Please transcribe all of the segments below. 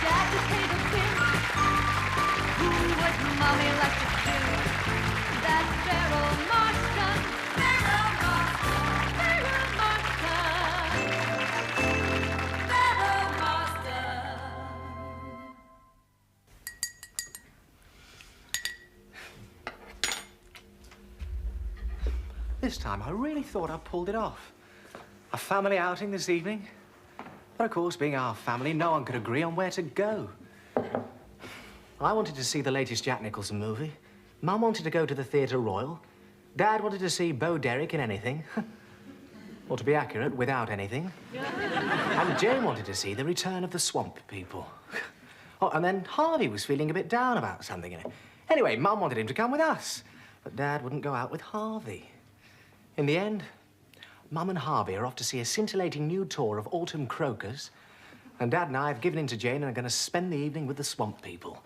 Dad to pay the bill. Who would Mommy like to do? That's Beryl Marston. Beryl Marston. Beryl Marston. Beryl Marston. This time, I really thought I pulled it off. A family outing this evening. But of course, being our family, no one could agree on where to go. I wanted to see the latest Jack Nicholson movie. Mum wanted to go to the Theatre Royal. Dad wanted to see Bo Derek in anything. Or to be accurate, without anything. And Jane wanted to see The Return of the Swamp People. Oh, and then Harvey was feeling a bit down about something. Anyway, Mum wanted him to come with us. But Dad wouldn't go out with Harvey. In the end, Mum and Harvey are off to see a scintillating new tour of Autumn Crocus, and Dad and I have given in to Jane and are going to spend the evening with the Swamp People.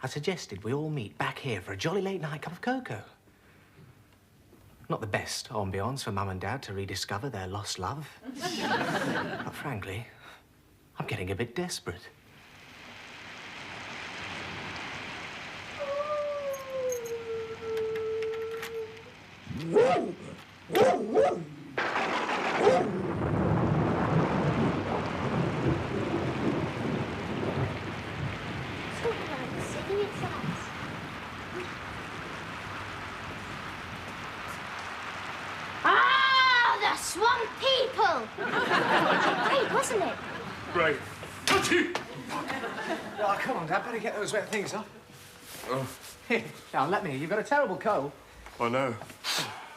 I suggested we all meet back here for a jolly late night cup of cocoa. Not the best ambiance for Mum and Dad to rediscover their lost love. But frankly, I'm getting a bit desperate. The Swamp People! Great, wasn't it? Great. Touchy! Oh, come on, Dad. Better get those wet things off. Oh. Here, now, let me. You've got a terrible cold. I know.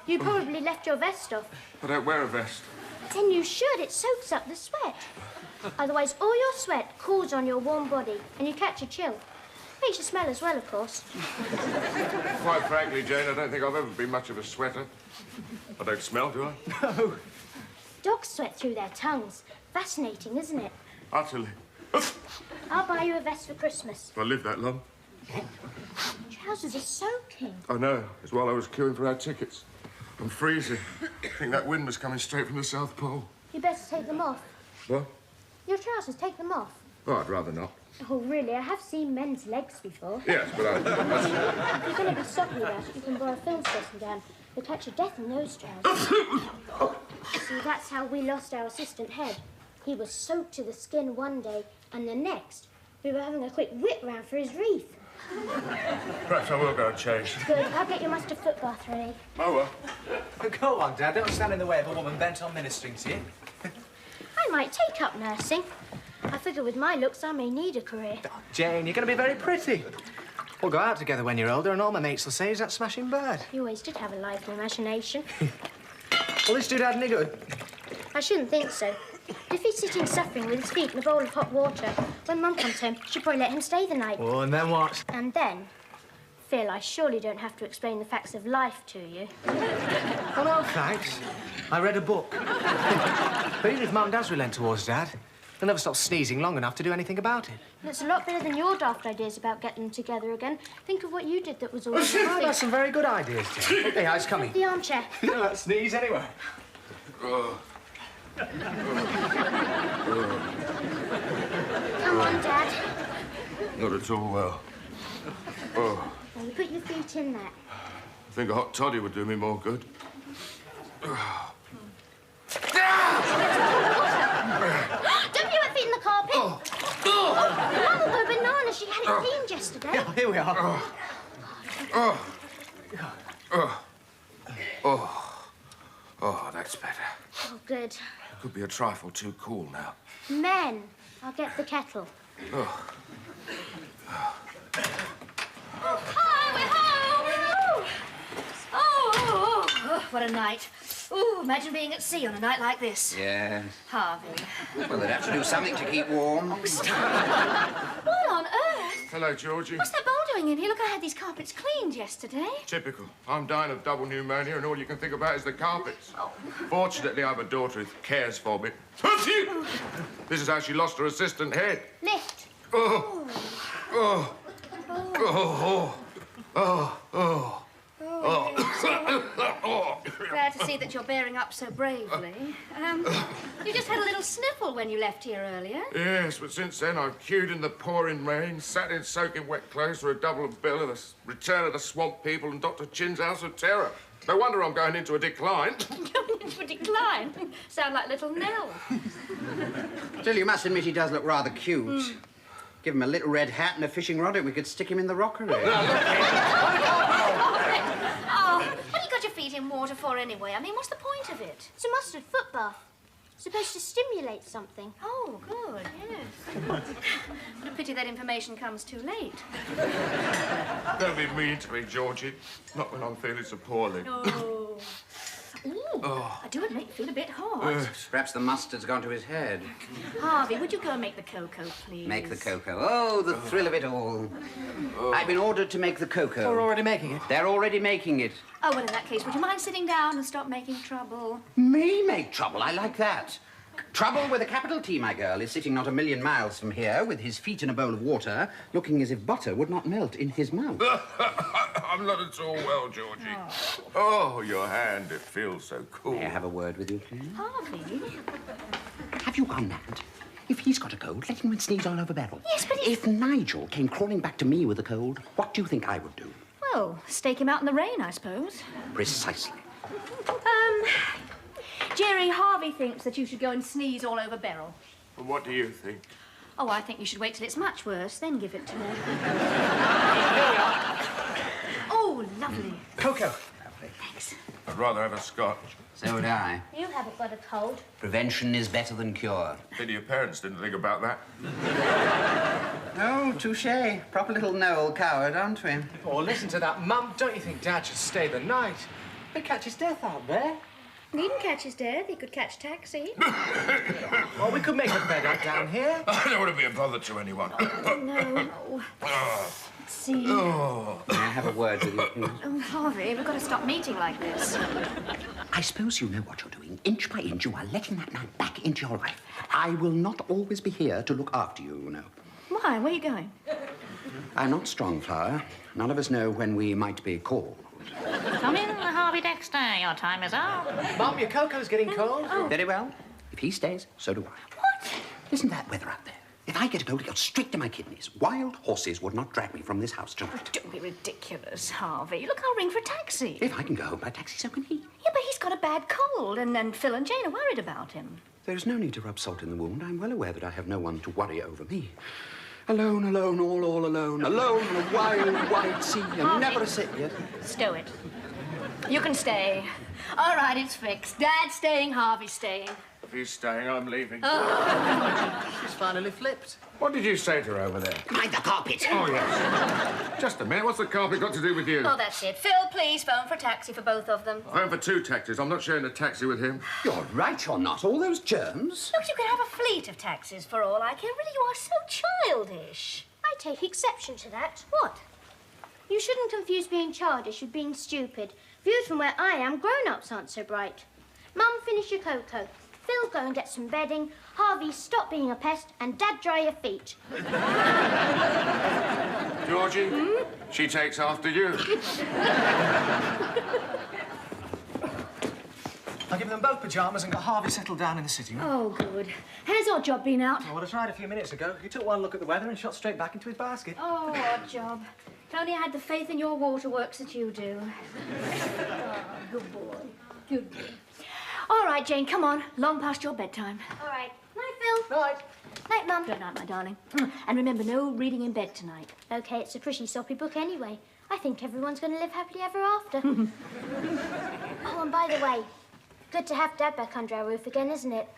You probably left your vest off. I don't wear a vest. Then you should. It soaks up the sweat. Otherwise, all your sweat cools on your warm body and you catch a chill. Makes you smell as well, of course. Quite frankly, Jane, I don't think I've ever been much of a sweater. I don't smell, do I? No. Dogs sweat through their tongues. Fascinating, isn't it? Utterly. I'll buy you a vest for Christmas. If I live that long. Trousers are soaking. I know. It's while I was queuing for our tickets. I'm freezing. I think that wind was coming straight from the South Pole. You better take them off. What? Your trousers, take them off. Oh, I'd rather not. Oh, really? I have seen men's legs before. Yes, but If you're going to be soppy about it, you can borrow Phil's dressing gown. You'll catch your death in those trousers. See, that's how we lost our assistant head. He was soaked to the skin one day, and the next, we were having a quick whip round for his wreath. perhaps I will go and change. Good. I'll get your mustard foot bath ready. Oh, well. Go on, Dad. Don't stand in the way of a woman bent on ministering to you. I might take up nursing. I figure with my looks, I may need a career. Oh, Jane, you're going to be very pretty. We'll go out together when you're older, and all my mates will say, is that smashing bird? You always did have a lively imagination. Will this do Dad any good? I shouldn't think so. If he's sitting suffering with his feet in a bowl of hot water, when Mum comes home, she'll probably let him stay the night. Oh, and then what? And then, Phil, I surely don't have to explain the facts of life to you. Oh, no, thanks. I read a book. But even if Mum does relent towards Dad, he'll never stop sneezing long enough to do anything about it. That's a lot better than your daft ideas about getting them together again. Think of what you did that was always Oh, that's some very good ideas, Jane. Hey, how's coming? The armchair. You know that sneeze anyway. Come on, Dad. Not at all well. Oh, Now, you put your feet in that. I think a hot toddy would do me more good. Don't you have feet in the carpet? Mum will go bananas. She had it cleaned yesterday. Yeah, here we are. Oh, that's better. Oh, good. It could be a trifle too cool now. Men, I'll get the kettle. Hi, we're home! Oh, what a night. Oh, imagine being at sea on a night like this. Yeah. Harvey. Well, they'd have to do something to keep warm. What on earth? Hello, Georgie. What's that bowl doing in here? Look, I had these carpets cleaned yesterday. Typical. I'm dying of double pneumonia and all you can think about is the carpets. Fortunately, I have a daughter who cares for me. This is how she lost her assistant head. Lift. Oh. Oh. Oh. Oh. Oh. Oh. Glad to see that you're bearing up so bravely. You just had a little sniffle when you left here earlier. Yes, but since then I've queued in the pouring rain, sat in soaking wet clothes for a double bill of the Return of the Swamp People and Dr. Chin's House of Terror. No wonder I'm going into a decline. Going into a decline? Sound like little Nell. Still, you must admit he does look rather cute. Give him a little red hat and a fishing rod and we could stick him in the rockery. Oh, what have you got your feet in water for anyway? I mean, what's the point of it? It's a mustard foot bath. Supposed to stimulate something. Oh, good, yes. What a pity that information comes too late. Don't be mean to me, Georgie. Not when I'm feeling so poorly. Oh. Ooh, I do admit you feel a bit hot. Perhaps the mustard's gone to his head. Harvey, would you go and make the cocoa, please? Make the cocoa. Oh, the thrill of it all. I've been ordered to make the cocoa. We're already making it. They're already making it. Oh, well, in that case, would you mind sitting down and stop making trouble? Me make trouble? I like that. Trouble with a capital T, my girl, is sitting not a million miles from here with his feet in a bowl of water, looking as if butter would not melt in his mouth. I'm not at all well, Georgie. Oh, your hand, it feels so cool. May I have a word with you, please? Harvey? Have you gone mad? If he's got a cold, let him sneeze all over Beryl. Yes, but if Nigel came crawling back to me with a cold, what do you think I would do? Well, stake him out in the rain, I suppose. Precisely. Jerry, Harvey thinks that you should go and sneeze all over Beryl. And what do you think? Oh, I think you should wait till it's much worse, then give it to her. Oh, lovely. Cocoa. Thanks. I'd rather have a scotch. So would I. You haven't got a cold. Prevention is better than cure. Pity your parents didn't think about that. Oh, touche. Proper little Noel coward, aren't we? Oh, listen to that, Mum. Don't you think Dad should stay the night? He'd catch his death out there. Needn't catch his death. He could catch taxi. Well, we could make a bed up down here. I don't want to be a bother to anyone. No. Let's see. Oh. May I have a word with you, please? Oh, Harvey, we've got to stop meeting like this. I suppose you know what you're doing. Inch by inch, you are letting that man back into your life. I will not always be here to look after you, you know. Why? Where are you going? I'm not strong, Flower. None of us know when we might be called. Come in, Harvey Dexter. Your time is up. Mum, your cocoa's getting cold. Very well. If he stays, so do I. What? Isn't that weather out there? If I get a cold, it goes straight to my kidneys. Wild horses would not drag me from this house tonight. Don't be ridiculous, Harvey. Look, I'll ring for a taxi. If I can go home by taxi, so can he. Yeah, but he's got a bad cold, and Phil and Jane are worried about him. There is no need to rub salt in the wound. I'm well aware that I have no one to worry over me. Alone, alone, all alone. Alone on a wild, wide sea, and Harvey. never a sit yet. Stow it. You can stay. All right, it's fixed. Dad's staying, Harvey's staying. If he's staying, I'm leaving. She's finally flipped. What did you say to her over there? Mind the carpet. Oh, yes. Just a minute. What's the carpet got to do with you? Oh, that's it. Phil, please phone for a taxi for both of them. Phone for 2 taxis. I'm not sharing a taxi with him. You're right, you're not. All those germs. Look, you could have a fleet of taxis for all I care. Really, you are so childish. I take exception to that. What? You shouldn't confuse being childish with being stupid. Viewed from where I am, grown-ups aren't so bright. Mum, finish your cocoa. Phil, go and get some bedding. Harvey, stop being a pest. And Dad, dry your feet. Georgie, she takes after you. I give them both pyjamas and got Harvey settled down in the sitting room. Oh, good. Has our job been out? Well, I tried a few minutes ago. He took one look at the weather and shot straight back into his basket. Oh, odd job. If only I had the faith in your waterworks that you do. Oh, good boy. Good boy. All right, Jane, come on. Long past your bedtime. All right. Night, Phil. Right. Night, Mum. Good night, my darling. And remember, no reading in bed tonight. OK, it's a pretty soppy book anyway. I think everyone's going to live happily ever after. Oh, and by the way, good to have Dad back under our roof again, isn't it?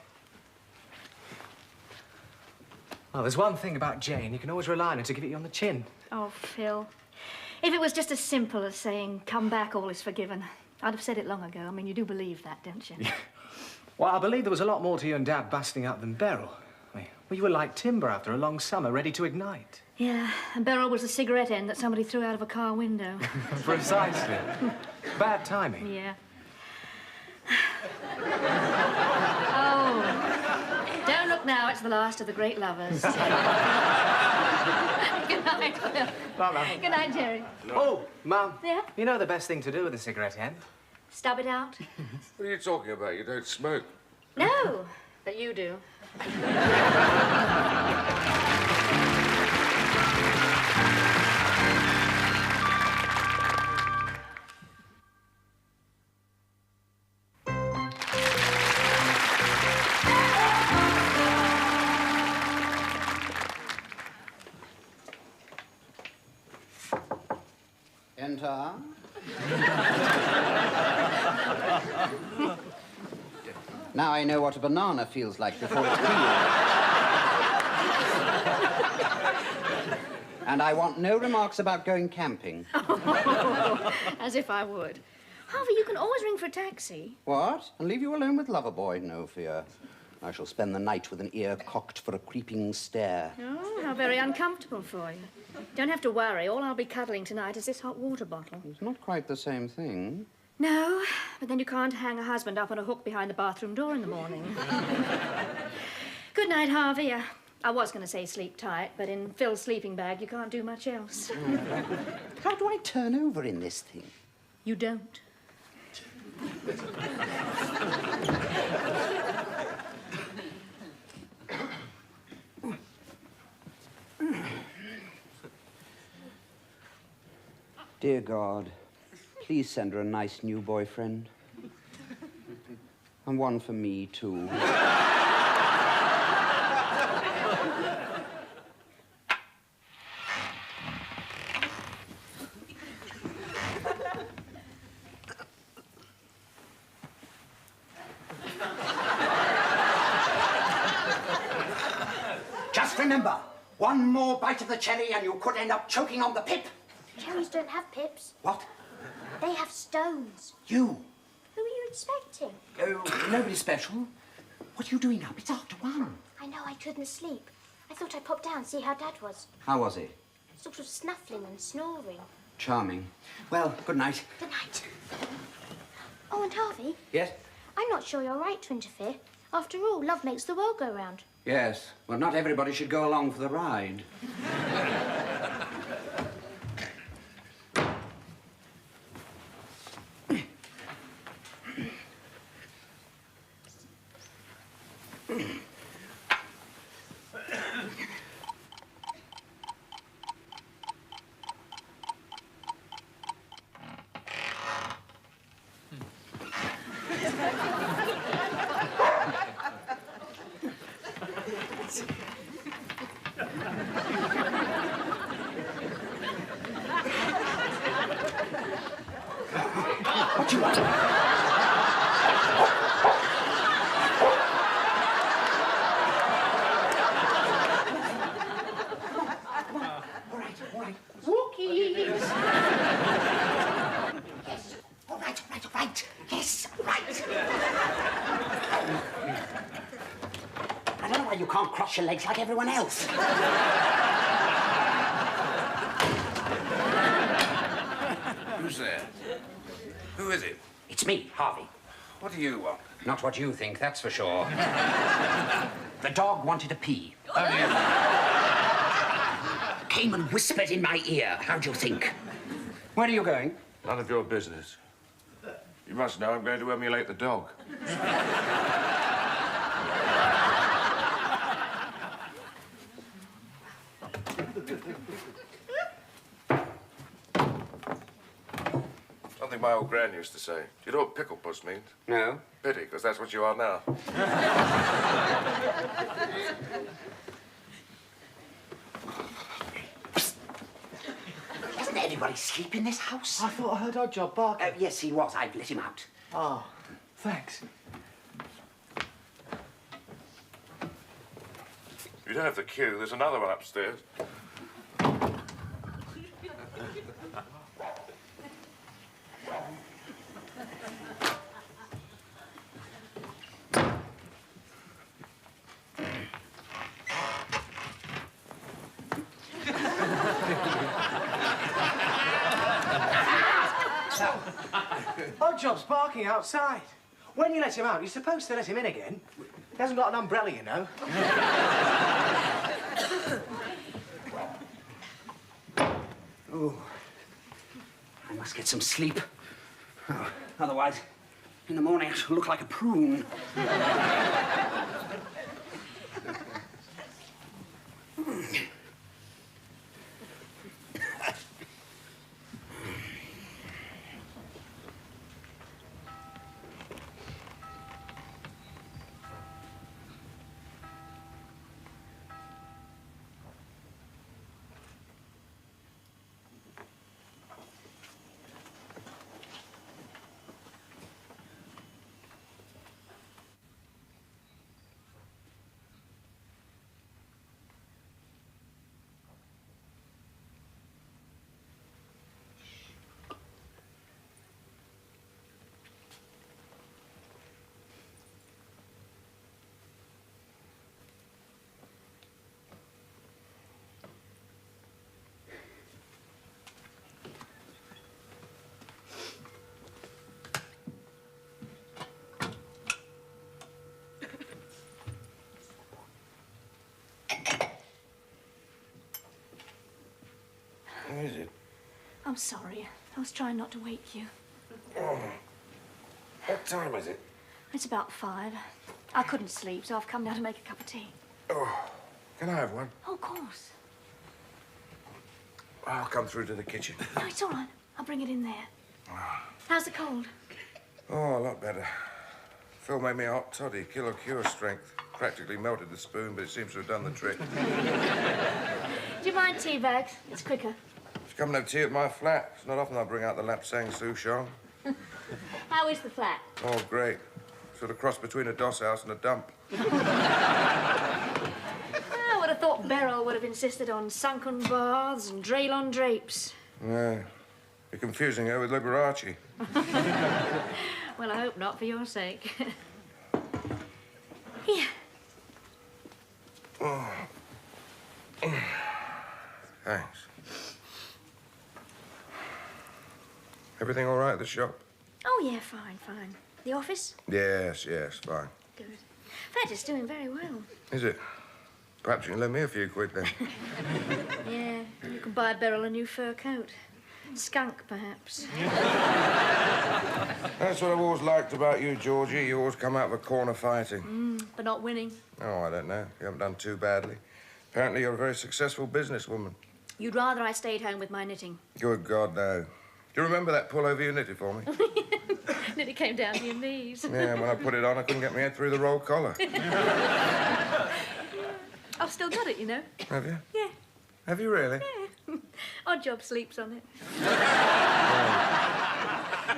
Well, there's one thing about Jane. You can always rely on her to give it you on the chin. Oh, Phil. If it was just as simple as saying, come back, all is forgiven, I'd have said it long ago. I mean, you do believe that, don't you? Well, I believe there was a lot more to you and Dad busting out than Beryl. Well, you were like timber after a long summer, ready to ignite. Yeah, and Beryl was a cigarette end that somebody threw out of a car window. Precisely. Bad timing. Yeah. Oh, don't look now. It's the last of the great lovers. Good night, Phil. Bye, Mum. Good night, Jerry. Oh, Mum. Yeah? You know the best thing to do with a cigarette end? Stub it out? What are you talking about? You don't smoke. No, but you do. Enter. Now I know what a banana feels like before it's peeled. And I want no remarks about going camping. As if I would. Harvey, you can always ring for a taxi. What? And leave you alone with Loverboy? No fear. I shall spend the night with an ear cocked for a creeping stare. Oh, how very uncomfortable for you. Don't have to worry. All I'll be cuddling tonight is this hot water bottle. It's not quite the same thing. No, but then you can't hang a husband up on a hook behind the bathroom door in the morning. Good night, Harvey. I was going to say sleep tight, but in Phil's sleeping bag, you can't do much else. How do I turn over in this thing? You don't. Dear God, please send her a nice new boyfriend. And one for me, too. Just remember, one more bite of the cherry and you could end up choking on the pip. Cherries don't have pips. What? They have stones. You? Who are you expecting? Oh, nobody special. What are you doing up? It's after 1. I know I couldn't sleep. I thought I'd pop down and see how Dad was. How was he? Sort of snuffling and snoring. Charming. Well, good night. Good night. Oh, and Harvey, Yes? I'm not sure you're right to interfere. After all, love makes the world go round. Yes. Well, not everybody should go along for the ride. What do you want? All right. Rookies! Yes. All right. Yes, right. I don't know why you can't cross your legs like everyone else. Who's there? Who is it? It's me, Harvey. What do you want? Not what you think, that's for sure. The dog wanted a pee. Came and whispered in my ear. How'd you think? Where are you going? None of your business. You must know I'm going to emulate the dog. Something my old gran used to say. Do you know what pickle puss means? No. Pity, because that's what you are now. Doesn't anybody sleep in this house? I thought I heard Oddjob barking. Yes, he was. I've let him out. Oh, thanks. You don't have the queue. There's another one upstairs. Oddjob's barking outside. When you let him out, you're supposed to let him in again. He hasn't got an umbrella, you know. Oh, I must get some sleep. Oh, otherwise, in the morning I shall look like a prune. Who is it? I'm sorry. I was trying not to wake you. Oh. What time is it? It's about 5. I couldn't sleep, so I've come down to make a cup of tea. Oh, can I have one? Oh, of course. I'll come through to the kitchen. No, it's all right. I'll bring it in there. How's the cold? Oh, a lot better. Phil made me a hot toddy, kilo cure strength. Practically melted the spoon, but it seems to have done the trick. Do you mind tea bags? It's quicker. She's come and have tea at my flat. It's not often I bring out the Lapsang Souchong. How is the flat? Oh, great. Sort of cross between a doss house and a dump. I would have thought Beryl would have insisted on sunken baths and Draylon drapes. Yeah. You're confusing her with Liberace. Well, I hope not, for your sake. Here. Oh. Thanks. Everything all right at the shop? Oh, yeah, fine, fine. The office? Yes, fine. Good. Fat is doing very well. Is it? Perhaps you can lend me a few quid then. Yeah, you can buy Beryl a new fur coat. Skunk, perhaps. That's what I've always liked about you, Georgie. You always come out of a corner fighting. But not winning. Oh, I don't know. You haven't done too badly. Apparently, you're a very successful businesswoman. You'd rather I stayed home with my knitting. Good God, no. Do you remember that pullover you knitted for me? Nearly came down to your knees. Yeah, when I put it on, I couldn't get my head through the roll collar. I've still got it, you know. Have you? Yeah. Have you really? Yeah. Odd Job sleeps on it.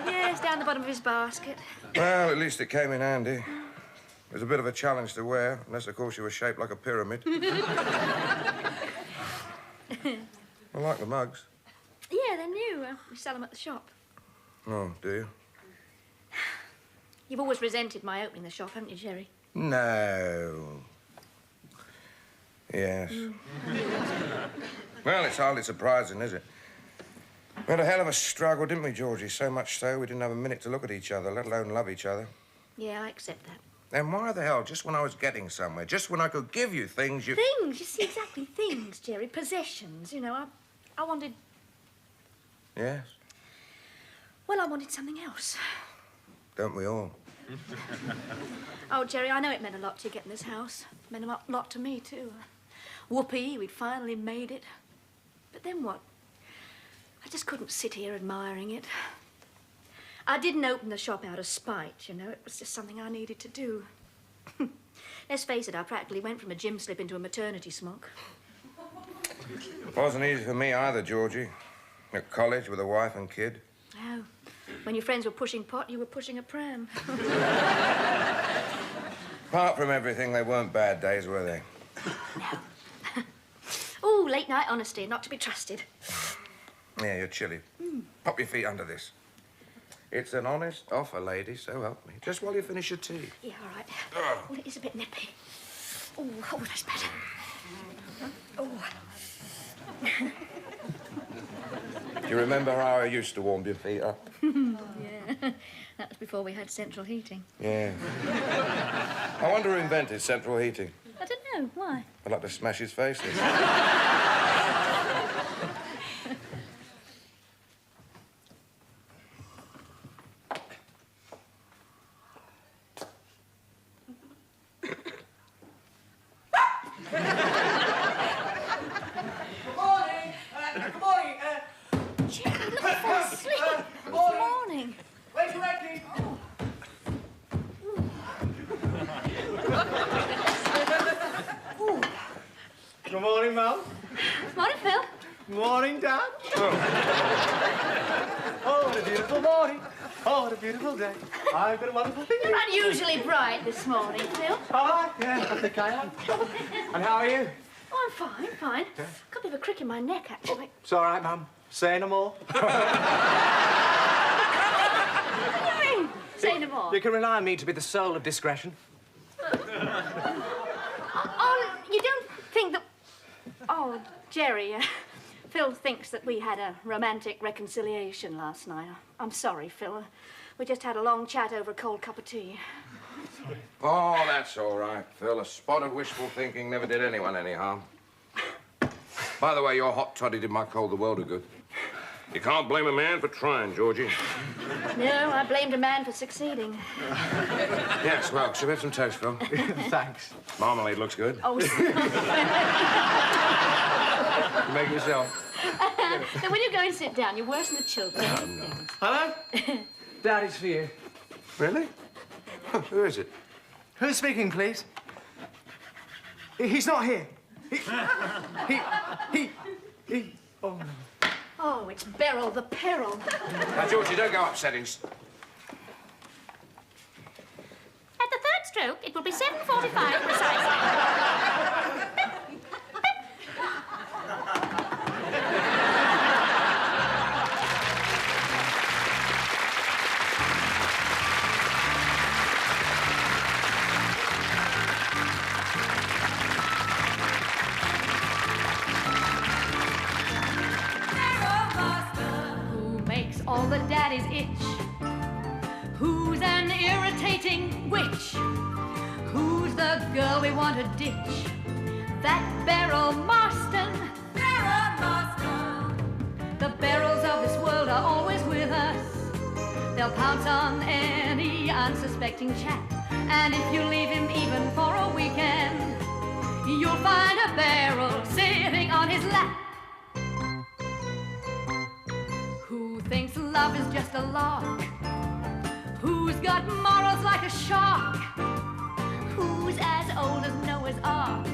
Yeah, it's down the bottom of his basket. Well, at least it came in handy. It was a bit of a challenge to wear, unless, of course, you were shaped like a pyramid. I like the mugs. Yeah, they're new. We sell them at the shop. Oh, do you? You've always resented my opening the shop, haven't you, Jerry? No. Yes. Well, it's hardly surprising, is it? We had a hell of a struggle, didn't we, Georgie? So much so we didn't have a minute to look at each other, let alone love each other. Yeah, I accept that. Then why the hell, just when I was getting somewhere, just when I could give you things, you... Things? You see, exactly things, Jerry. Possessions, you know. I wanted... Yes? Well, I wanted something else. Don't we all? Oh, Jerry, I know it meant a lot to you getting this house. It meant a lot to me, too. Whoopee, we'd finally made it. But then what? I just couldn't sit here admiring it. I didn't open the shop out of spite, you know. It was just something I needed to do. Let's face it, I practically went from a gym slip into a maternity smock. It wasn't easy for me either, Georgie. At college with a wife and kid. Oh, when your friends were pushing pot, you were pushing a pram. Apart from everything, they weren't bad days, were they? No. Oh, late night honesty, not to be trusted. Yeah, you're chilly. Pop your feet under this. It's an honest offer, lady, so help me. Just while you finish your tea. Yeah, all right. Oh, it is a bit nippy. Oh, that's better. Oh. Do you remember how I used to warm your feet up? Yeah. That was before we had central heating. Yeah. I wonder who invented central heating. I don't know. Why? I'd like to smash his face in. Jerry, look, I fell asleep. Good morning. Wait for Reggie. Good morning, Mum. Morning, Phil. Morning, Dad. Oh, what a beautiful morning. Oh, what a beautiful day. I've got a wonderful thing. You're unusually bright this morning, Phil. Hi. Yeah, I think I am. And how are you? Oh, I'm fine, fine. Yeah. Got a bit of a crick in my neck, actually. It's all right, Mum. Say no more. What do you mean? Say no more. You can rely on me to be the soul of discretion. Oh, you don't think that... Oh, Jerry, Phil thinks that we had a romantic reconciliation last night. I'm sorry, Phil. We just had a long chat over a cold cup of tea. Oh, that's all right, Phil. A spot of wishful thinking never did anyone any harm. By the way, your hot toddy did my cold the world of good. You can't blame a man for trying, Georgie. No, I blamed a man for succeeding. Yes, well, should we have some toast, Phil? Thanks. Marmalade looks good. Oh, You make it yourself. then will you go and sit down? You're worse than the children. Hello? Daddy's for you. Really? Who is it? Who's speaking, please? He's not here. Oh, no. Oh, it's Beryl the Peril. Now, Georgie, don't go upsetting. At the third stroke, it will be 7:45 precisely. All the daddies itch. Who's an irritating witch? Who's the girl we want to ditch? That Beryl Marston. Beryl Marston. The Beryls of this world are always with us. They'll pounce on any unsuspecting chap. And if you leave him even for a weekend, you'll find a Beryl sitting on his lap. Thinks love is just a lark. Who's got morals like a shark? Who's as old as Noah's Ark?